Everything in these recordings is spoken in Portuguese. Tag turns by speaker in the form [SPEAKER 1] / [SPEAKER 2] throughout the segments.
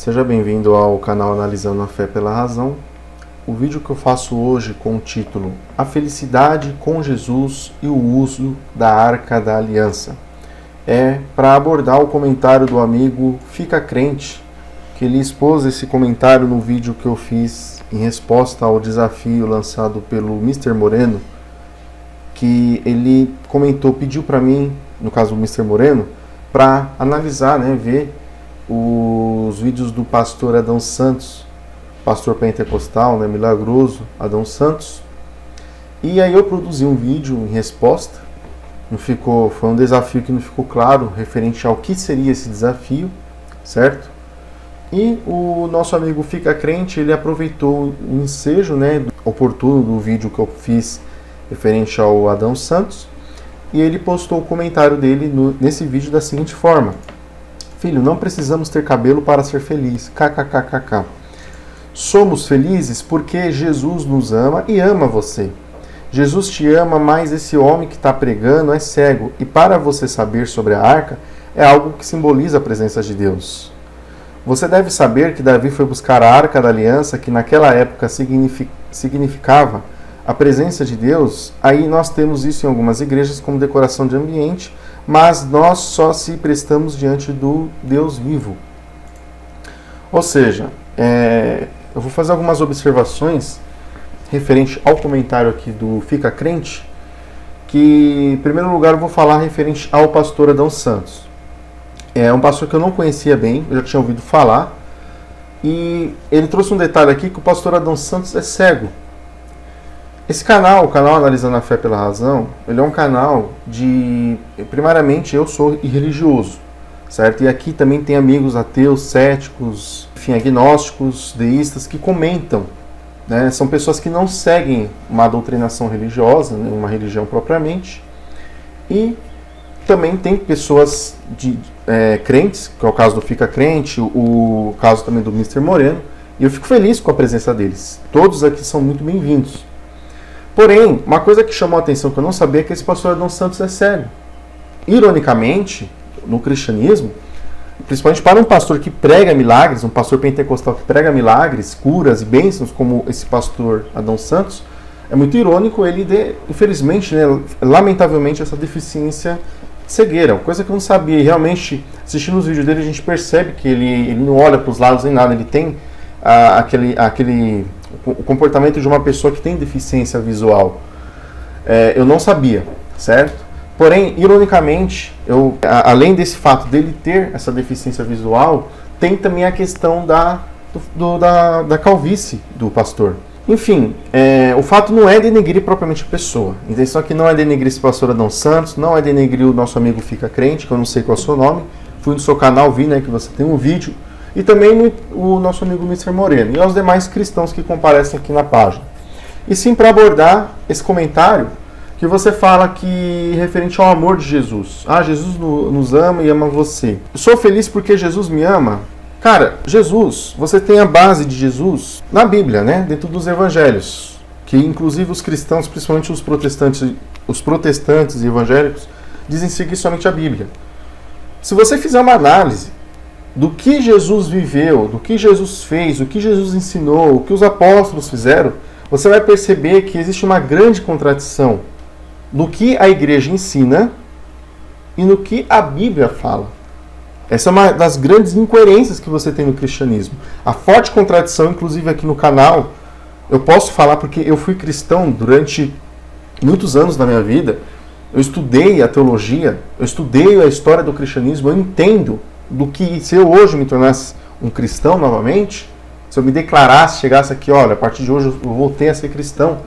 [SPEAKER 1] Seja bem-vindo ao canal Analisando a Fé pela Razão. O vídeo que eu faço hoje com o título A Felicidade com Jesus e o Uso da Arca da Aliança é para abordar o comentário do amigo Fica Crente, que ele expôs esse comentário no vídeo que eu fiz em resposta ao desafio lançado pelo Mr. Moreno, que ele comentou, pediu para mim, no caso do Mr. Moreno, para analisar, ver os vídeos do pastor Adão Santos, pastor pentecostal, milagroso Adão Santos. E aí eu produzi um vídeo em resposta. Foi um desafio que não ficou claro referente ao que seria esse desafio, certo? E o nosso amigo Fica Crente, ele aproveitou o ensejo, oportuno do vídeo que eu fiz referente ao Adão Santos, e ele postou o comentário dele nesse vídeo da seguinte forma: filho, não precisamos ter cabelo para ser feliz, kkkk. Somos felizes porque Jesus nos ama e ama você. Jesus te ama, mas esse homem que está pregando é cego, e para você saber sobre a arca, é algo que simboliza a presença de Deus. Você deve saber que Davi foi buscar a arca da aliança, que naquela época significava a presença de Deus. Aí nós temos isso em algumas igrejas como decoração de ambiente, mas nós só se prestamos diante do Deus vivo. Ou seja, eu vou fazer algumas observações referente ao comentário aqui do Fica Crente, que em primeiro lugar eu vou falar referente ao pastor Adão Santos. É um pastor que eu não conhecia bem, eu já tinha ouvido falar, e ele trouxe um detalhe aqui que o pastor Adão Santos é cego. Esse canal, o canal Analisando a Fé pela Razão, ele é um canal primariamente eu sou irreligioso, certo? E aqui também tem amigos ateus, céticos, enfim, agnósticos, deístas que comentam, São pessoas que não seguem uma doutrinação religiosa, uma religião propriamente, e também tem pessoas crentes, que é o caso do Fica Crente, o caso também do Mr. Moreno, e eu fico feliz com a presença deles. Todos aqui são muito bem-vindos. Porém, uma coisa que chamou a atenção que eu não sabia é que esse pastor Adão Santos é cego. Ironicamente, no cristianismo, principalmente para um pastor que prega milagres, um pastor pentecostal que prega milagres, curas e bênçãos, como esse pastor Adão Santos, é muito irônico ele, infelizmente, lamentavelmente, essa deficiência cegueira, coisa que eu não sabia. E realmente, assistindo os vídeos dele, a gente percebe que ele não olha para os lados nem nada, ele tem o comportamento de uma pessoa que tem deficiência visual. Eu não sabia, certo? Porém, ironicamente, além desse fato dele ter essa deficiência visual, tem também a questão da calvície do pastor. Enfim, o fato não é denegrir propriamente a pessoa. A intenção aqui não é denegrir esse pastor Adão Santos, não é denegrir o nosso amigo Fica Crente, que eu não sei qual é o seu nome. Fui no seu canal, vi que você tem um vídeo. E também o nosso amigo Mr. Moreno e aos demais cristãos que comparecem aqui na página. E sim para abordar esse comentário que você fala que referente ao amor de Jesus. Jesus nos ama e ama você. Eu sou feliz porque Jesus me ama. Cara, Jesus, você tem a base de Jesus na Bíblia, dentro dos evangelhos, que inclusive os cristãos, principalmente os protestantes e evangélicos, dizem seguir somente a Bíblia. Se você fizer uma análise do que Jesus viveu, do que Jesus fez, o que Jesus ensinou, o que os apóstolos fizeram, você vai perceber que existe uma grande contradição no que a igreja ensina e no que a Bíblia fala. Essa é uma das grandes incoerências que você tem no cristianismo. A forte contradição, inclusive aqui no canal, eu posso falar porque eu fui cristão durante muitos anos da minha vida, eu estudei a teologia, eu estudei a história do cristianismo, eu entendo do que se eu hoje me tornasse um cristão novamente, se eu me declarasse, chegasse aqui, olha, a partir de hoje eu voltei a ser cristão,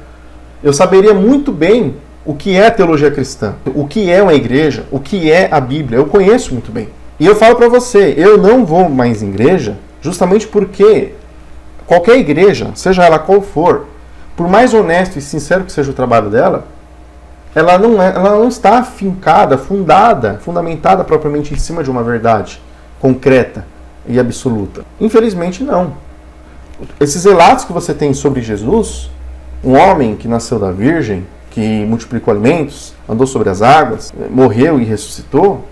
[SPEAKER 1] eu saberia muito bem o que é a teologia cristã, o que é uma igreja, o que é a Bíblia, eu conheço muito bem. E eu falo para você, eu não vou mais em igreja justamente porque qualquer igreja, seja ela qual for, por mais honesto e sincero que seja o trabalho dela, ela não está afincada, fundamentada propriamente em cima de uma verdade concreta e absoluta. Infelizmente não. Esses relatos que você tem sobre Jesus, um homem que nasceu da Virgem, que multiplicou alimentos, andou sobre as águas, morreu e ressuscitou,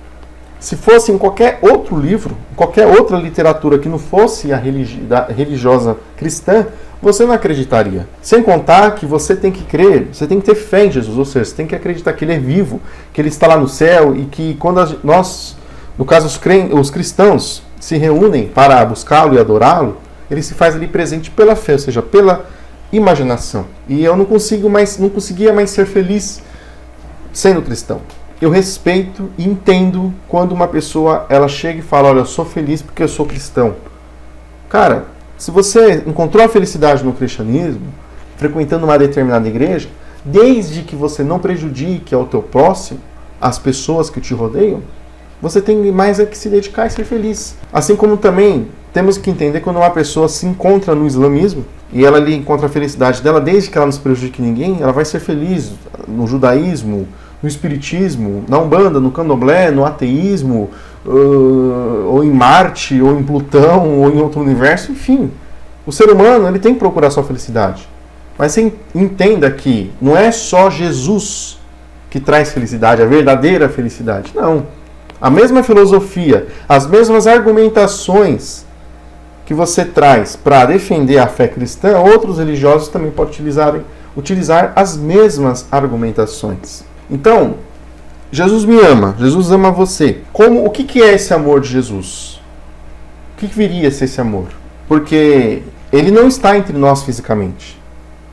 [SPEAKER 1] Se fosse em qualquer outro livro, qualquer outra literatura que não fosse a religiosa cristã, você não acreditaria. Sem contar que você tem que crer, você tem que ter fé em Jesus, ou seja, você tem que acreditar que Ele é vivo, que Ele está lá no céu e que quando nós, no caso os cristãos, se reúnem para buscá-lo e adorá-lo, Ele se faz ali presente pela fé, ou seja, pela imaginação. E eu não conseguia mais ser feliz sendo cristão. Eu respeito e entendo quando uma pessoa ela chega e fala, olha, eu sou feliz porque eu sou cristão. Cara, se você encontrou a felicidade no cristianismo, frequentando uma determinada igreja, desde que você não prejudique ao teu próximo, as pessoas que te rodeiam, você tem mais a que se dedicar e ser feliz. Assim como também temos que entender quando uma pessoa se encontra no islamismo e ela ali encontra a felicidade dela, desde que ela não se prejudique ninguém, ela vai ser feliz no judaísmo, no espiritismo, na Umbanda, no Candomblé, no ateísmo, ou em Marte, ou em Plutão, ou em outro universo, enfim. O ser humano ele tem que procurar sua felicidade. Mas você entenda que não é só Jesus que traz felicidade, a verdadeira felicidade. Não. A mesma filosofia, as mesmas argumentações que você traz para defender a fé cristã, outros religiosos também podem utilizar as mesmas argumentações. Então, Jesus me ama, Jesus ama você. O que é esse amor de Jesus? O que viria a ser esse amor? Porque Ele não está entre nós fisicamente.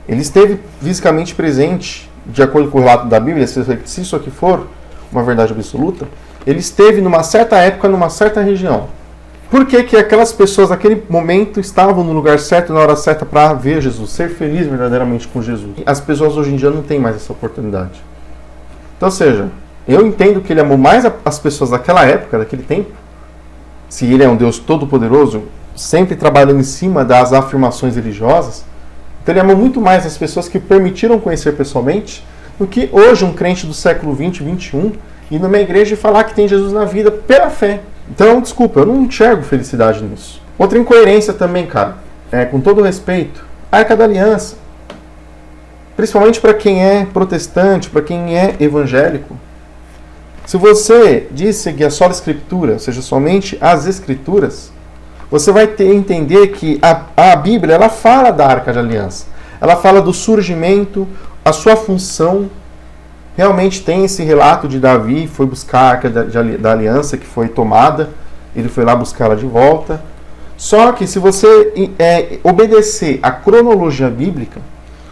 [SPEAKER 1] Ele esteve fisicamente presente, de acordo com o relato da Bíblia, se isso aqui for uma verdade absoluta, Ele esteve numa certa época, numa certa região. Por que aquelas pessoas naquele momento estavam no lugar certo, na hora certa para ver Jesus, ser feliz verdadeiramente com Jesus? As pessoas hoje em dia não têm mais essa oportunidade. Então, ou seja, eu entendo que Ele amou mais as pessoas daquela época, daquele tempo, se Ele é um Deus todo-poderoso, sempre trabalhando em cima das afirmações religiosas, então Ele amou muito mais as pessoas que permitiram conhecer pessoalmente do que hoje um crente do século XX, XXI, ir numa igreja e falar que tem Jesus na vida pela fé. Então, desculpa, eu não enxergo felicidade nisso. Outra incoerência também, cara, com todo respeito, a Arca da Aliança. Principalmente para quem é protestante, para quem é evangélico. Se você diz seguir a sola Escritura, ou seja, somente as Escrituras, você vai entender que a Bíblia ela fala da Arca da Aliança. Ela fala do surgimento, a sua função. Realmente tem esse relato de Davi, foi buscar a Arca da Aliança que foi tomada, ele foi lá buscar ela de volta. Só que se você obedecer a cronologia bíblica,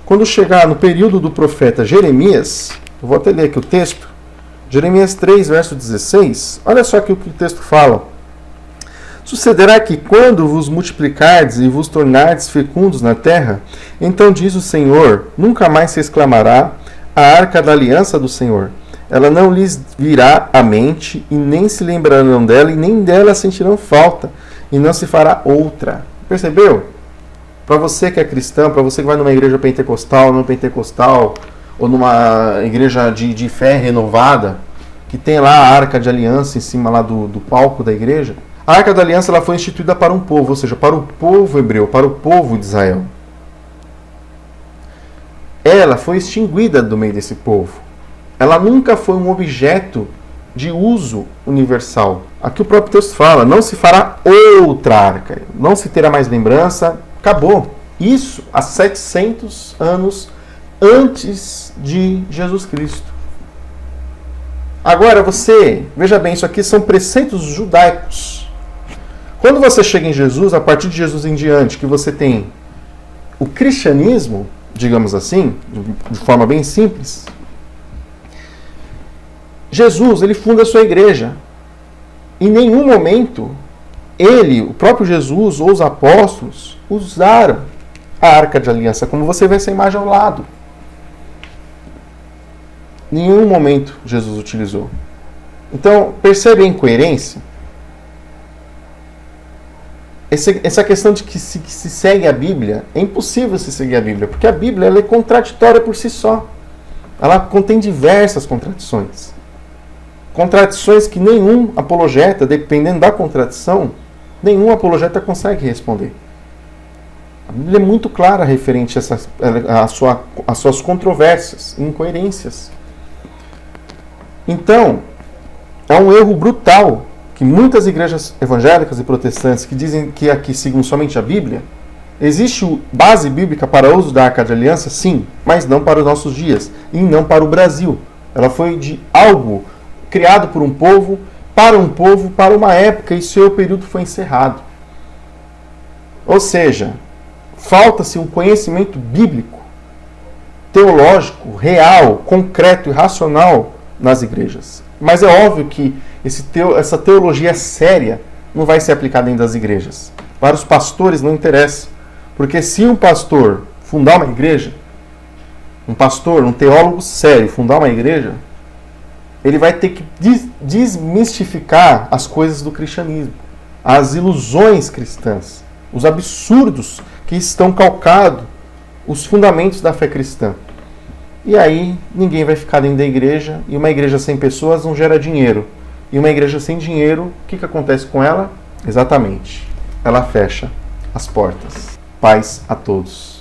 [SPEAKER 1] quando chegar no período do profeta Jeremias, eu vou até ler aqui o texto, Jeremias 3, verso 16, olha só aqui o que o texto fala. Sucederá que quando vos multiplicardes e vos tornardes fecundos na terra, então diz o Senhor, nunca mais se exclamará a arca da aliança do Senhor. Ela não lhes virá à mente, e nem se lembrarão dela, e nem dela sentirão falta, e não se fará outra. Percebeu? Para você que é cristão, para você que vai numa igreja pentecostal, não pentecostal, ou numa igreja de fé renovada, que tem lá a Arca de Aliança em cima lá do palco da igreja, a Arca da Aliança ela foi instituída para um povo, ou seja, para o povo hebreu, para o povo de Israel. Ela foi extinguida do meio desse povo. Ela nunca foi um objeto de uso universal. Aqui o próprio texto fala, não se fará outra arca, não se terá mais lembrança, acabou. Isso há 700 anos antes de Jesus Cristo. Agora veja bem, isso aqui são preceitos judaicos. Quando você chega em Jesus, a partir de Jesus em diante, que você tem o cristianismo, digamos assim, de forma bem simples, Jesus, ele funda a sua igreja. Em nenhum momento, o próprio Jesus ou os apóstolos usaram a Arca de Aliança, como você vê essa imagem ao lado. Em nenhum momento Jesus utilizou. Então, percebe a incoerência? Essa questão de que se segue a Bíblia, é impossível se seguir a Bíblia, porque a Bíblia ela é contraditória por si só. Ela contém diversas contradições. Contradições que nenhum apologeta, dependendo da contradição, nenhum apologeta consegue responder. A Bíblia é muito clara referente às suas controvérsias, incoerências. Então, É um erro brutal que muitas igrejas evangélicas e protestantes que dizem que aqui sigam somente a Bíblia. Existe base bíblica para o uso da Arca de Aliança? Sim, mas não para os nossos dias e não para o Brasil. Ela foi de algo criado por um povo, para uma época, e seu período foi encerrado. Ou seja, falta-se um conhecimento bíblico, teológico, real, concreto e racional nas igrejas. Mas é óbvio que essa teologia séria não vai ser aplicada dentro das igrejas. Para os pastores não interessa. Porque se um pastor fundar uma igreja, um teólogo sério fundar uma igreja, ele vai ter que desmistificar as coisas do cristianismo, as ilusões cristãs, os absurdos que estão calcados, os fundamentos da fé cristã. E aí ninguém vai ficar dentro da igreja, e uma igreja sem pessoas não gera dinheiro. E uma igreja sem dinheiro, o que acontece com ela? Exatamente, ela fecha as portas. Paz a todos.